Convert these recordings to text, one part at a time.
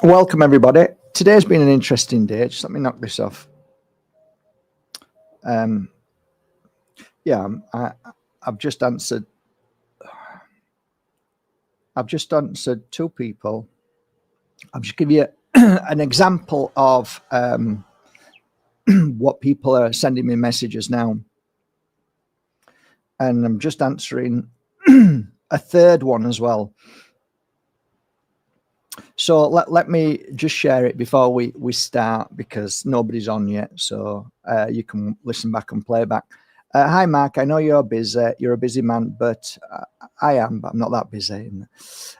Welcome, everybody. Today's been an interesting day. Just let me knock this off. Um, yeah, I've just answered. I've just answered two people. I'll just give you an example of what people are sending me messages now, and I'm just answering a third one as well. So let me just share it before we start, because nobody's on yet, so you can listen back and play back. Hi, Mark. I know you're busy. You're a busy man, but I am, but I'm not that busy.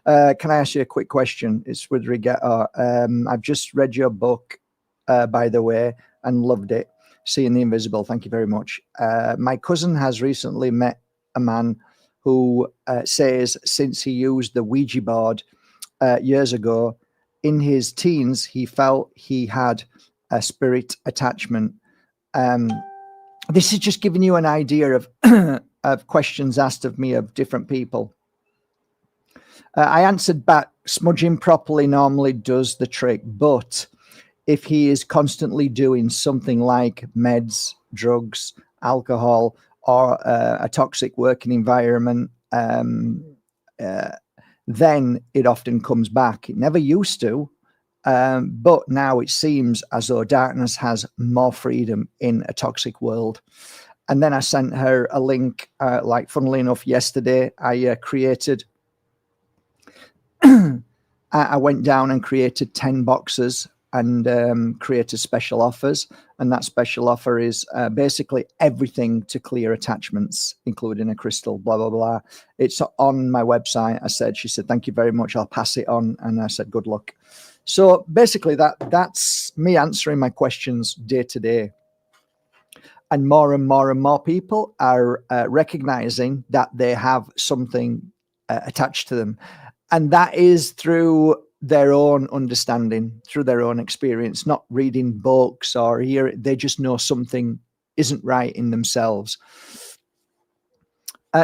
Can I ask you a quick question? It's with regard. I've just read your book, by the way, and loved it. Seeing the Invisible. Thank you very much. My cousin has recently met a man who says since he used the Ouija board years ago, in his teens, he felt he had a spirit attachment. This is just giving you an idea of of questions asked of me of different people. I answered back, smudging properly normally does the trick, but if he is constantly doing something like meds, drugs, alcohol, or a toxic working environment, then it often comes back. It never used to, but now it seems as though darkness has more freedom in a toxic world. And then I sent her a link, like funnily enough, yesterday, I created, I went down and created 10 boxes and created special offers. And that special offer is basically everything to clear attachments, including a crystal, blah, blah, blah. It's on my website. She said, thank you very much. I'll pass it on. And I said, good luck. So basically that's me answering my questions day to day. And more and more people are recognizing that they have something attached to them. And that is through their own understanding, through their own experience, not reading books or hear. They just know something isn't right in themselves.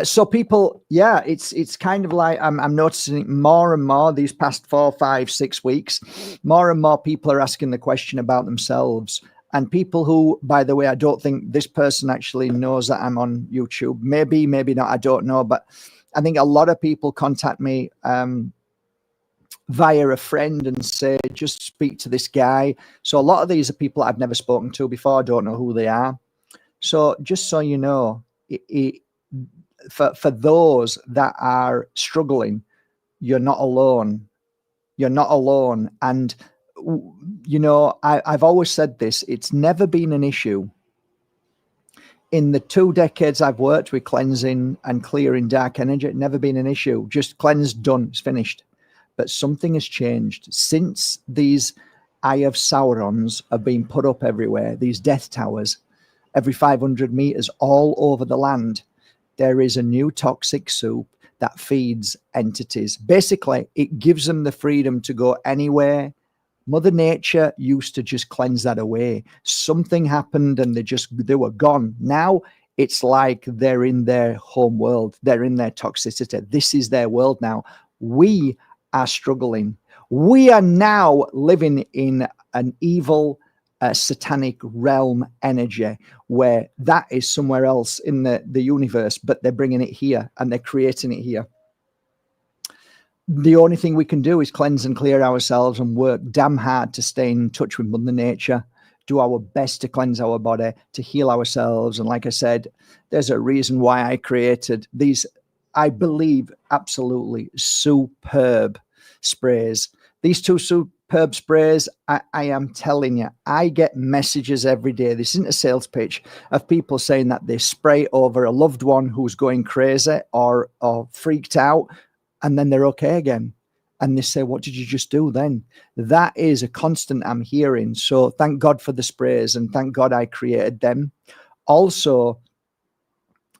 So people, yeah, it's kind of like I'm noticing more and more these past 4, 5, 6 weeks. More and more people are asking the question about themselves. And people who, by the way, I don't think this person actually knows that I'm on YouTube. Maybe not. I don't know. But I think a lot of people contact me via a friend and say, just speak to this guy. So a lot of these are people I've never spoken to before. I don't know who they are. So just so you know, for those that are struggling, you're not alone. You're not alone. And, you know, I've always said this, it's never been an issue. In the 2 decades I've worked with cleansing and clearing dark energy, it's never been an issue. Just cleansed, done, it's finished. But something has changed since these Eye of Saurons have been put up everywhere, these death towers, every 500 meters all over the land. There is a new toxic soup that feeds entities. Basically, it gives them the freedom to go anywhere. Mother Nature used to just cleanse that away. Something happened and they were gone. Now it's like they're in their home world. They're in their toxicity. This is their world now. We are struggling. We are now living in an evil, satanic realm energy where that is somewhere else in the universe, but they're bringing it here and they're creating it here. The only thing we can do is cleanse and clear ourselves and work damn hard to stay in touch with Mother Nature, do our best to cleanse our body, to heal ourselves. And like I said, there's a reason why I created these, I believe, absolutely superb sprays. These 2 superb sprays, I am telling you, I get messages every day. This isn't a sales pitch, of people saying that they spray over a loved one who's going crazy or freaked out, and then they're okay again. And they say, what did you just do then? That is a constant I'm hearing. So thank God for the sprays, and thank God I created them. Also,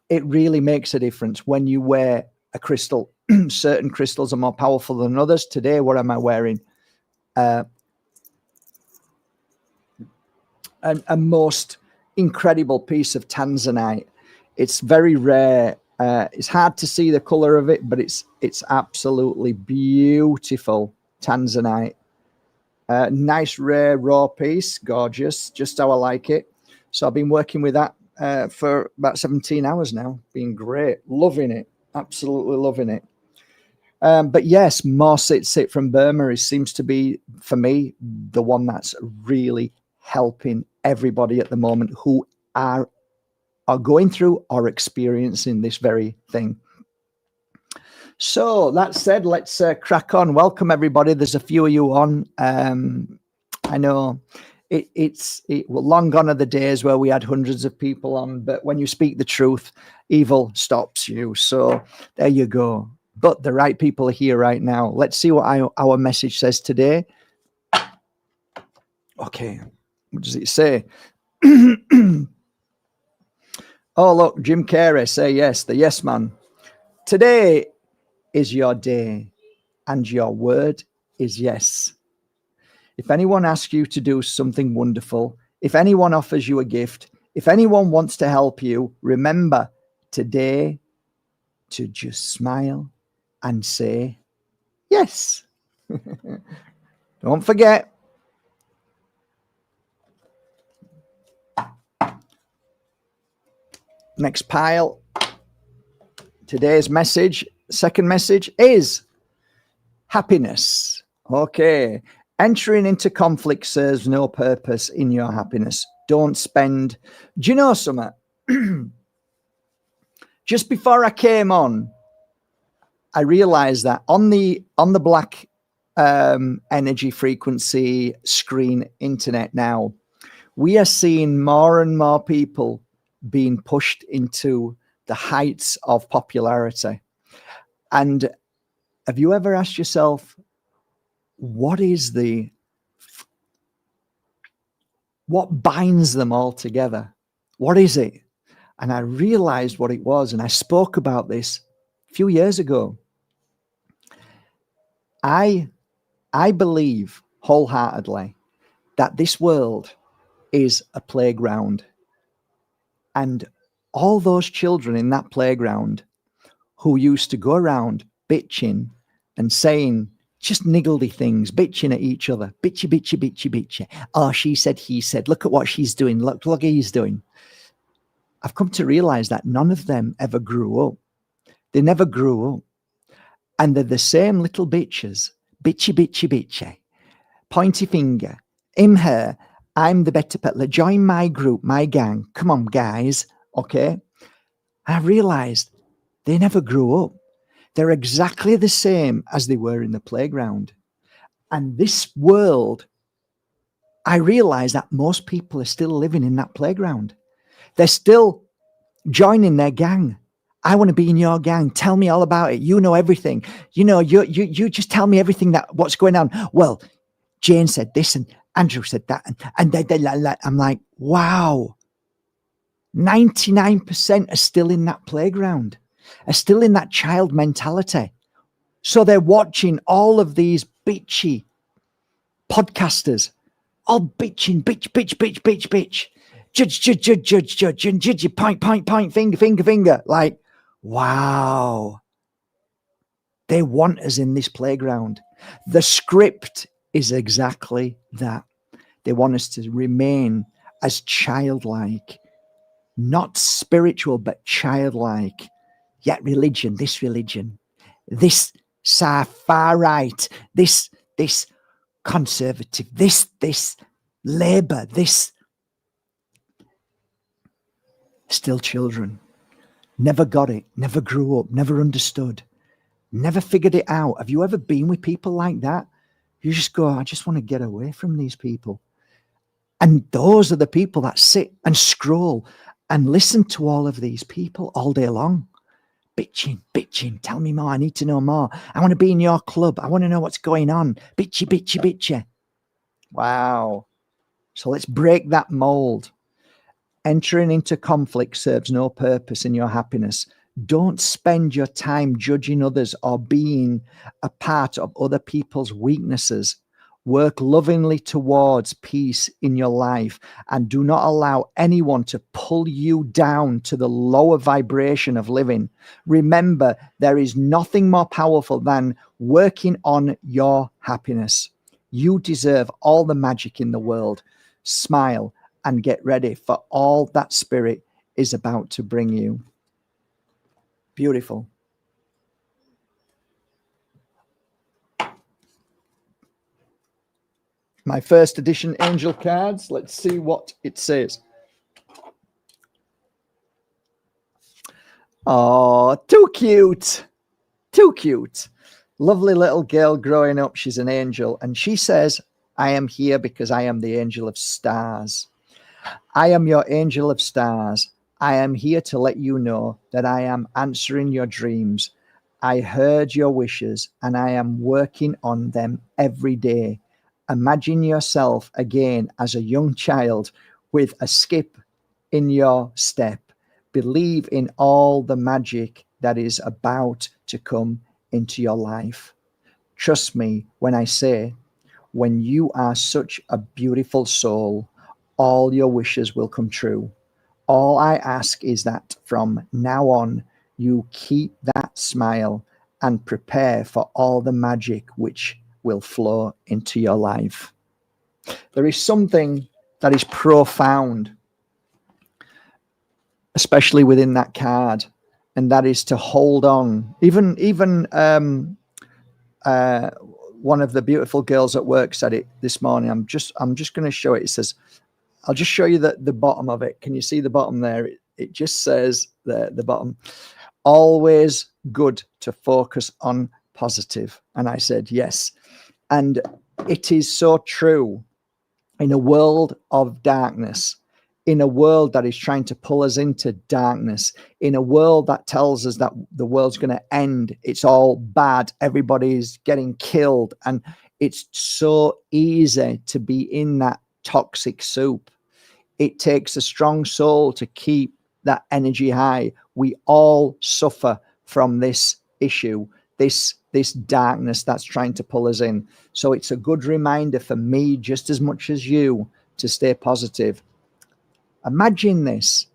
it really makes a difference when you wear a crystal. Certain crystals are more powerful than others. Today, what am I wearing? A most incredible piece of tanzanite. It's very rare. It's hard to see the color of it, but it's absolutely beautiful tanzanite. Nice, rare, raw piece. Gorgeous. Just how I like it. So I've been working with that for about 17 hours now. Been great. Loving it. Absolutely loving it. But yes, more sit from Burma seems to be, for me, the one that's really helping everybody at the moment who are going through or experiencing this very thing. So that said, let's crack on. Welcome everybody. There's a few of you on. I know it's long gone are the days where we had hundreds of people on, but when you speak the truth, evil stops you. So there you go. But the right people are here right now. Let's see what our message says today. Okay, what does it say? Oh, look, Jim Carey, say yes, the yes man. Today is your day, and your word is yes. If anyone asks you to do something wonderful, if anyone offers you a gift, if anyone wants to help you, remember today to just smile and say yes. Don't forget. Next pile. Today's message, second message is happiness. Okay. Entering into conflict serves no purpose in your happiness. Don't spend. Do you know something? Just before I came on, I realized that on the black energy frequency screen internet now, we are seeing more and more people being pushed into the heights of popularity. And have you ever asked yourself, what binds them all together? What is it? And I realized what it was, and I spoke about this a few years ago. I believe wholeheartedly that this world is a playground, and all those children in that playground who used to go around bitching and saying just niggledy things, bitching at each other, bitchy, bitchy, bitchy, bitchy. Oh, she said, he said, look at what she's doing. Look what he's doing. I've come to realize that none of them ever grew up. They never grew up. And they're the same little bitches, bitchy, bitchy, bitchy, pointy finger, him, her, I'm the better peddler, join my group, my gang, come on guys, okay? I realized they never grew up. They're exactly the same as they were in the playground. And this world, I realize that most people are still living in that playground. They're still joining their gang. I want to be in your gang. Tell me all about it. You know everything. You know, you just tell me everything what's going on. Well, Jane said this and Andrew said that. And I'm like, wow. 99% are still in that playground, are still in that child mentality. So they're watching all of these bitchy podcasters, all bitching, bitch. Judge, and judge, point, finger. Like, wow. They want us in this playground. The script is exactly that. They want us to remain as childlike, not spiritual, but childlike. Yet religion, this far right, this conservative, this labor, this. Still children. Never got it, never grew up, never understood, never figured it out. Have you ever been with people like that? You just go, I just want to get away from these people. And those are the people that sit and scroll and listen to all of these people all day long. Bitching, tell me more, I need to know more. I want to be in your club, I want to know what's going on. Bitchy. Wow. So let's break that mold. Entering into conflict serves no purpose in your happiness. Don't spend your time judging others or being a part of other people's weaknesses. Work lovingly towards peace in your life and do not allow anyone to pull you down to the lower vibration of living. Remember, there is nothing more powerful than working on your happiness. You deserve all the magic in the world. Smile and get ready for all that spirit is about to bring you. Beautiful. My first edition angel cards. Let's see what it says. Oh, too cute. Too cute. Lovely little girl growing up. She's an angel. And she says, I am here because I am the angel of stars. I am your angel of stars. I am here to let you know that I am answering your dreams. I heard your wishes and I am working on them every day. Imagine yourself again as a young child with a skip in your step. Believe in all the magic that is about to come into your life. Trust me when I say, when you are such a beautiful soul, all your wishes will come true. All I ask is that from now on, you keep that smile and prepare for all the magic which will flow into your life. There is something that is profound, especially within that card, and that is to hold on. Even one of the beautiful girls at work said it this morning. I'm just going to show it. It says, I'll just show you the bottom of it. Can you see the bottom there? It just says the bottom, always good to focus on positive. And I said, yes. And it is so true. In a world of darkness, in a world that is trying to pull us into darkness, in a world that tells us that the world's going to end, it's all bad, everybody's getting killed, and it's so easy to be in that toxic soup. It takes a strong soul to keep that energy high. We all suffer from this issue, this darkness that's trying to pull us in. So it's a good reminder for me, just as much as you, to stay positive. Imagine this.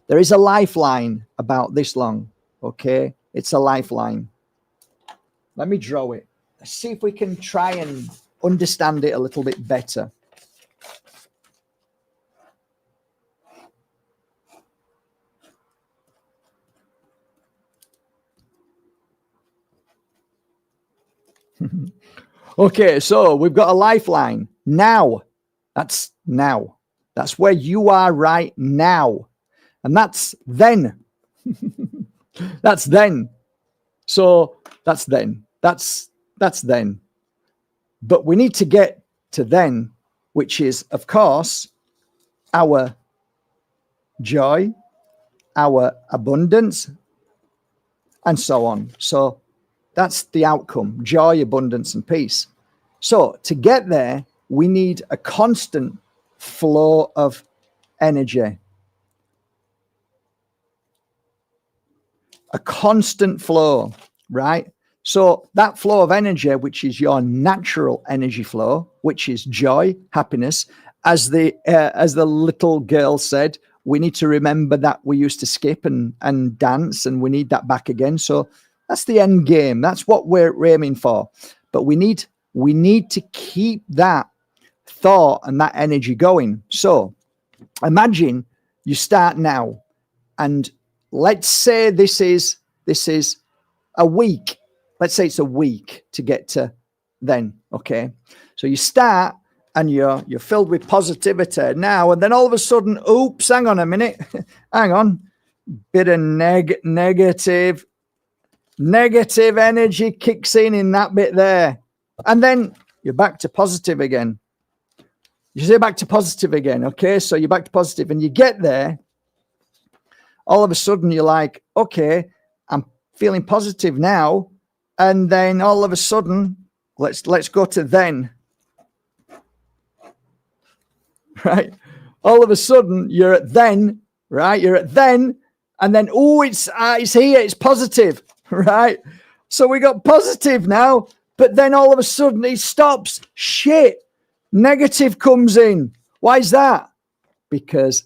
There is a lifeline about this long, okay? It's a lifeline. Let me draw it. Let's see if we can try and understand it a little bit better. Okay, so we've got a lifeline. Now. That's now. That's where you are right now. And that's then. That's then. So that's then. That's then. But we need to get to then, which is, of course, our joy, our abundance, and so on. So that's the outcome: joy, abundance, and peace. So to get there, we need a constant flow of energy. A constant flow, right? So that flow of energy, which is your natural energy flow, which is joy, happiness, as the little girl said, we need to remember that we used to skip and dance, and we need that back again. So that's the end game. That's what we're aiming for. But we need to keep that thought and that energy going. So imagine you start now, and let's say this is a week. Let's say it's a week to get to then. Okay. So you start and you're filled with positivity now, and then all of a sudden, oops, hang on a minute. Hang on. Bit of negative energy kicks in that bit there. And then you're back to positive again. You say back to positive again. Okay. So you're back to positive, and you get there. All of a sudden you're like, okay, I'm feeling positive now. And then all of a sudden, let's go to then. Right? All of a sudden you're at then, right? You're at then, and then, oh, it's here, it's positive, right? So we got positive now, but then all of a sudden it stops. Shit. Negative comes in. Why is that? Because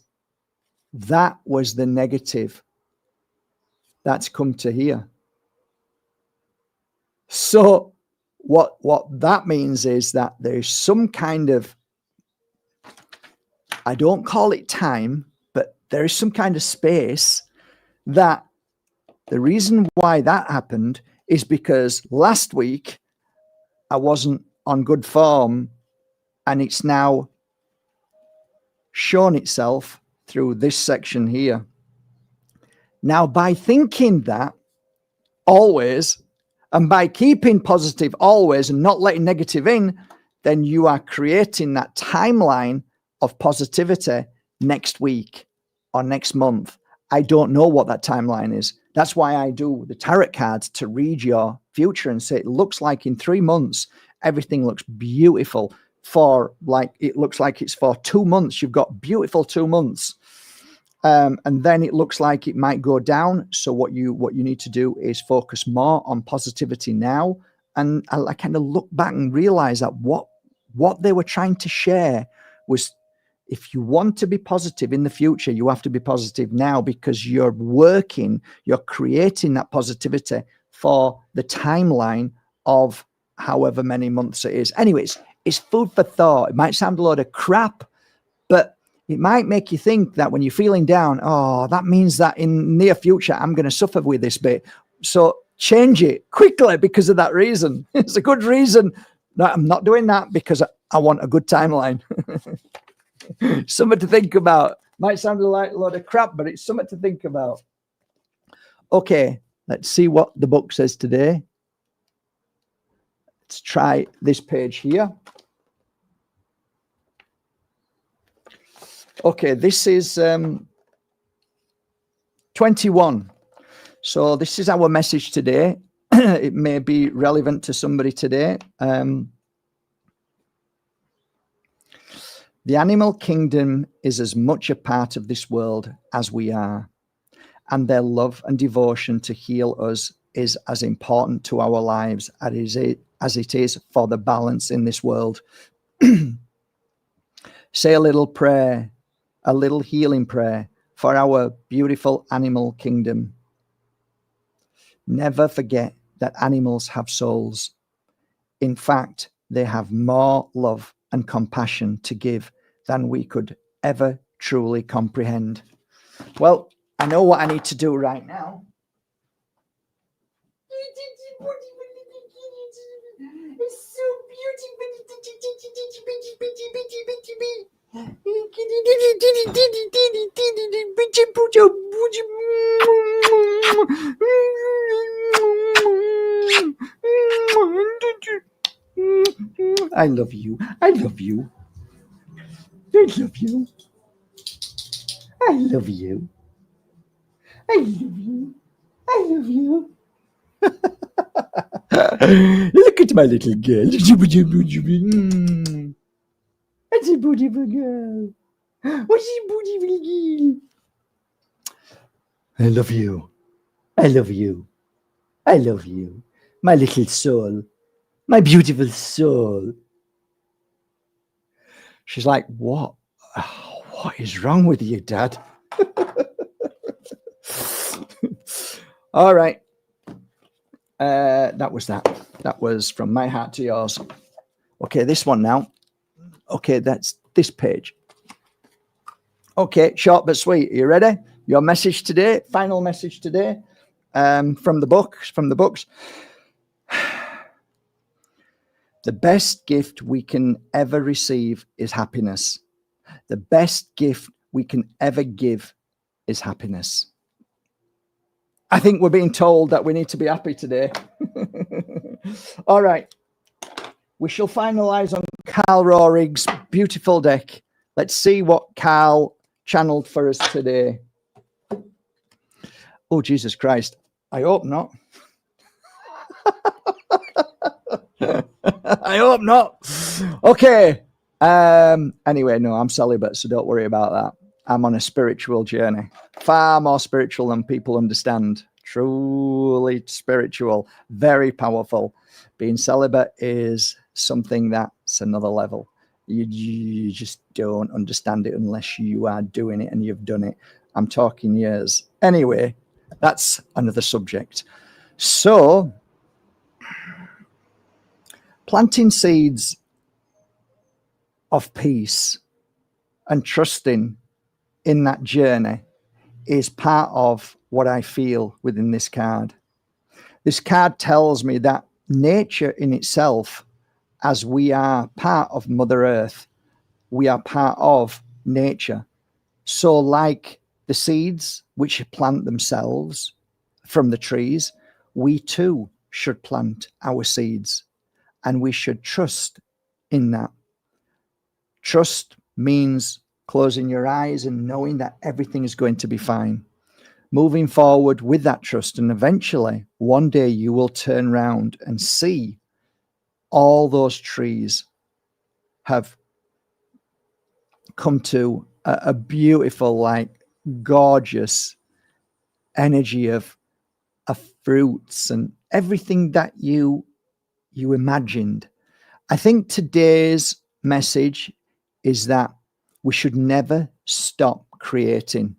that was the negative that's come to here. So what that means is that there's some kind of, I don't call it time, but there is some kind of space that the reason why that happened is because last week I wasn't on good form, and it's now shown itself through this section here. Now, by thinking that always, and by keeping positive always and not letting negative in, then you are creating that timeline of positivity next week or next month. I don't know what that timeline is. That's why I do the tarot cards, to read your future and say, it looks like in 3 months, everything looks beautiful. It looks like it's for 2 months. You've got beautiful 2 months. And then it looks like it might go down. So what you need to do is focus more on positivity now. And I kind of look back and realize that what they were trying to share was, if you want to be positive in the future, you have to be positive now, because you're creating that positivity for the timeline of however many months it is. Anyways, it's food for thought. It might sound a load of crap, but it might make you think that when you're feeling down, oh, that means that in near future, I'm going to suffer with this bit. So change it quickly because of that reason. It's a good reason. No, I'm not doing that because I want a good timeline. Something to think about. Might sound like a lot of crap, but it's something to think about. Okay, let's see what the book says today. Let's try this page here. Okay, this is 21. So this is our message today. It may be relevant to somebody today. The animal kingdom is as much a part of this world as we are, and their love and devotion to heal us is as important to our lives as it is for the balance in this world. Say a little prayer, a little healing prayer for our beautiful animal kingdom. Never forget that animals have souls. In fact, they have more love and compassion to give than we could ever truly comprehend. Well, I know what I need to do right now. It's so beautiful. I love you. I love you. I love you. I love you. I love you. I love you. Look at my little girl. It's a beautiful girl. What's a beautiful girl? I love you. I love you. I love you. My little soul. My beautiful soul. She's like, what? Oh, what is wrong with you, Dad? All right. That was that. That was from my heart to yours. Okay, this one now. Okay, that's this page. Okay, short but sweet. Are you ready? Your message today, final message today, from the books. The best gift we can ever receive is happiness. The best gift we can ever give is happiness. I think we're being told that we need to be happy today. All right. We shall finalize on Carl Rohrig's beautiful deck. Let's see what Carl channeled for us today. Oh, Jesus Christ. I hope not. I hope not. Okay. Anyway, no, I'm celibate, so don't worry about that. I'm on a spiritual journey, far more spiritual than people understand. Truly spiritual, very powerful. Being celibate is something that's another level. You just don't understand it unless you are doing it and you've done it. I'm talking years. Anyway, that's another subject. So planting seeds of peace and trusting in that journey is part of what I feel within this card. This card tells me that nature in itself, as we are part of Mother Earth, we are part of nature. So like the seeds which plant themselves from the trees, we too should plant our seeds, and we should trust in that. Trust means closing your eyes and knowing that everything is going to be fine. Moving forward with that trust, and eventually one day you will turn around and see all those trees have come to a beautiful, like gorgeous energy of fruits and everything that you imagined. I think today's message is that we should never stop creating.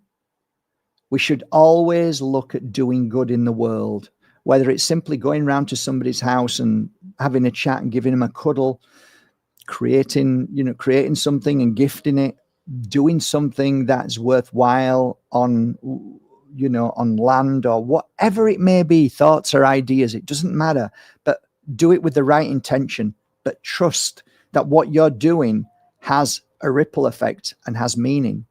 We should always look at doing good in the world, whether it's simply going around to somebody's house and having a chat and giving them a cuddle, creating something and gifting it, doing something that's worthwhile on land or whatever it may be, thoughts or ideas, it doesn't matter, but do it with the right intention, but trust that what you're doing has a ripple effect and has meaning.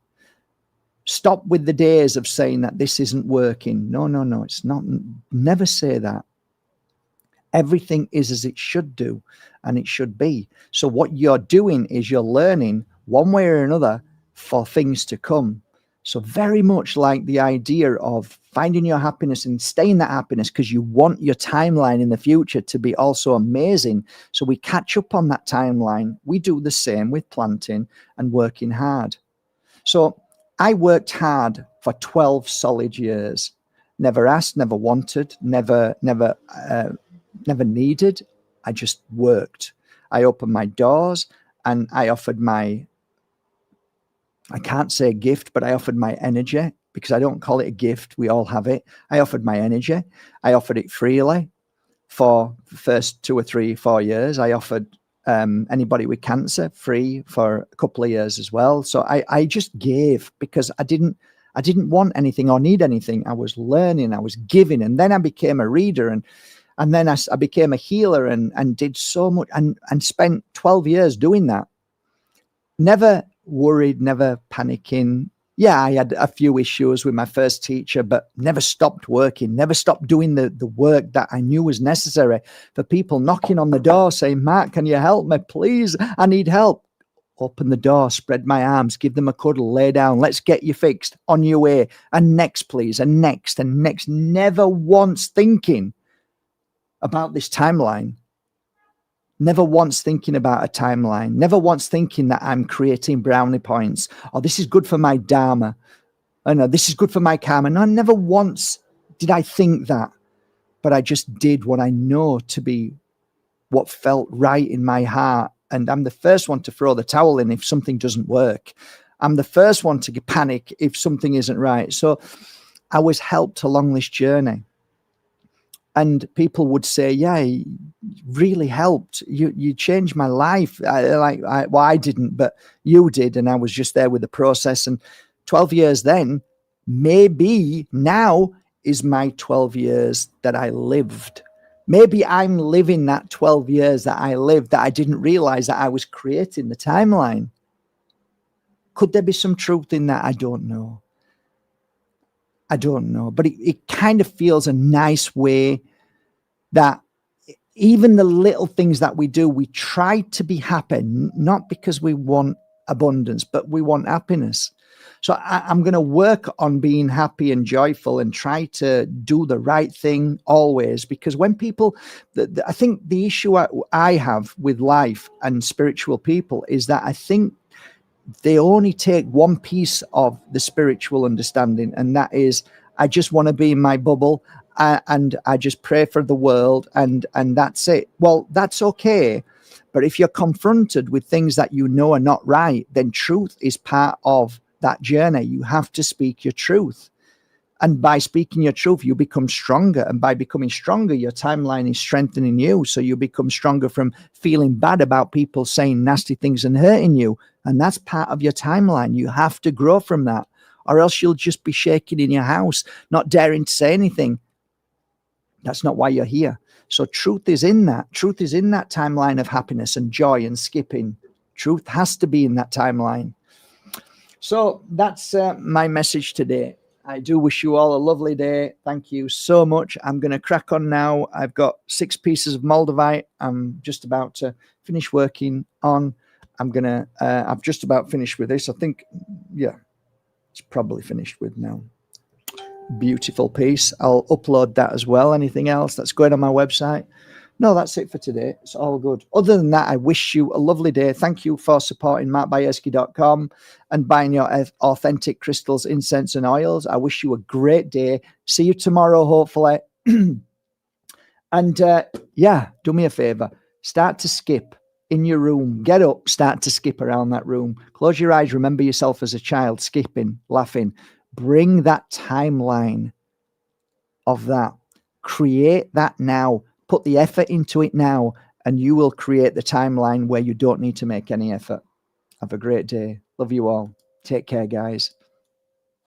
Stop with the days of saying that this isn't working. No, it's not. Never say that. Everything is as it should do, and it should be. So what you're doing is you're learning one way or another for things to come. So very much like the idea of finding your happiness and staying that happiness because you want your timeline in the future to be also amazing. So we catch up on that timeline. We do the same with planting and working hard. So I worked hard for 12 solid years. Never asked, never wanted, never needed. I just worked. I opened my doors and I offered I can't say gift, but I offered my energy, because I don't call it a gift. We all have it. I offered my energy. I offered it freely for the first 2 or 3, 4 years. I offered anybody with cancer free for a couple of years as well. So I just gave because I didn't want anything or need anything. I was learning, I was giving, and then I became a reader, and then I became a healer and did so much and spent 12 years doing that. Never worried, never panicking. Yeah, I had a few issues with my first teacher, but never stopped working, never stopped doing the work that I knew was necessary. For people knocking on the door saying, Mark, can you help me? Please, I need help. Open the door, spread my arms, give them a cuddle, lay down, let's get you fixed, on your way. And next, please, and next, and next. Never once thinking about this timeline. Never once thinking about a timeline. Never once thinking that I'm creating brownie points. Or this is good for my dharma. Oh no, this is good for my karma. No, never once did I think that. But I just did what I know to be what felt right in my heart. And I'm the first one to throw the towel in if something doesn't work. I'm the first one to panic if something isn't right. So I was helped along this journey. And people would say, yeah, you really helped. You changed my life. I didn't, but you did. And I was just there with the process. And 12 years then, maybe now is my 12 years that I lived. Maybe I'm living that 12 years that I lived, that I didn't realize that I was creating the timeline. Could there be some truth in that? I don't know. But it kind of feels a nice way that even the little things that we do, we try to be happy, not because we want abundance, but we want happiness. So I'm going to work on being happy and joyful and try to do the right thing always, because when people, I think the issue I have with life and spiritual people is that I think they only take one piece of the spiritual understanding, and that is, I just want to be in my bubble and I just pray for the world and that's it. Well, that's okay. But if you're confronted with things that you know are not right, then truth is part of that journey. You have to speak your truth. And by speaking your truth, you become stronger. And by becoming stronger, your timeline is strengthening you. So you become stronger from feeling bad about people saying nasty things and hurting you. And that's part of your timeline. You have to grow from that, or else you'll just be shaking in your house, not daring to say anything. That's not why you're here. So truth is in that. Truth is in that timeline of happiness and joy and skipping. Truth has to be in that timeline. So that's my message today. I do wish you all a lovely day. Thank you so much. I'm going to crack on now. I've got 6 pieces of Moldavite. I'm just about to finish working on. I've just about finished with this. I think, yeah, it's probably finished with now. Beautiful piece. I'll upload that as well. Anything else that's going on my website? No, that's it for today. It's all good. Other than that, I wish you a lovely day. Thank you for supporting markbajerski.com and buying your authentic crystals, incense, and oils. I wish you a great day. See you tomorrow, hopefully. And yeah, do me a favor. Start to skip in your room. Get up, start to skip around that room. Close your eyes. Remember yourself as a child, skipping, laughing. Bring that timeline of that. Create that now. Put the effort into it now, and you will create the timeline where you don't need to make any effort. Have a great day. Love you all. Take care, guys.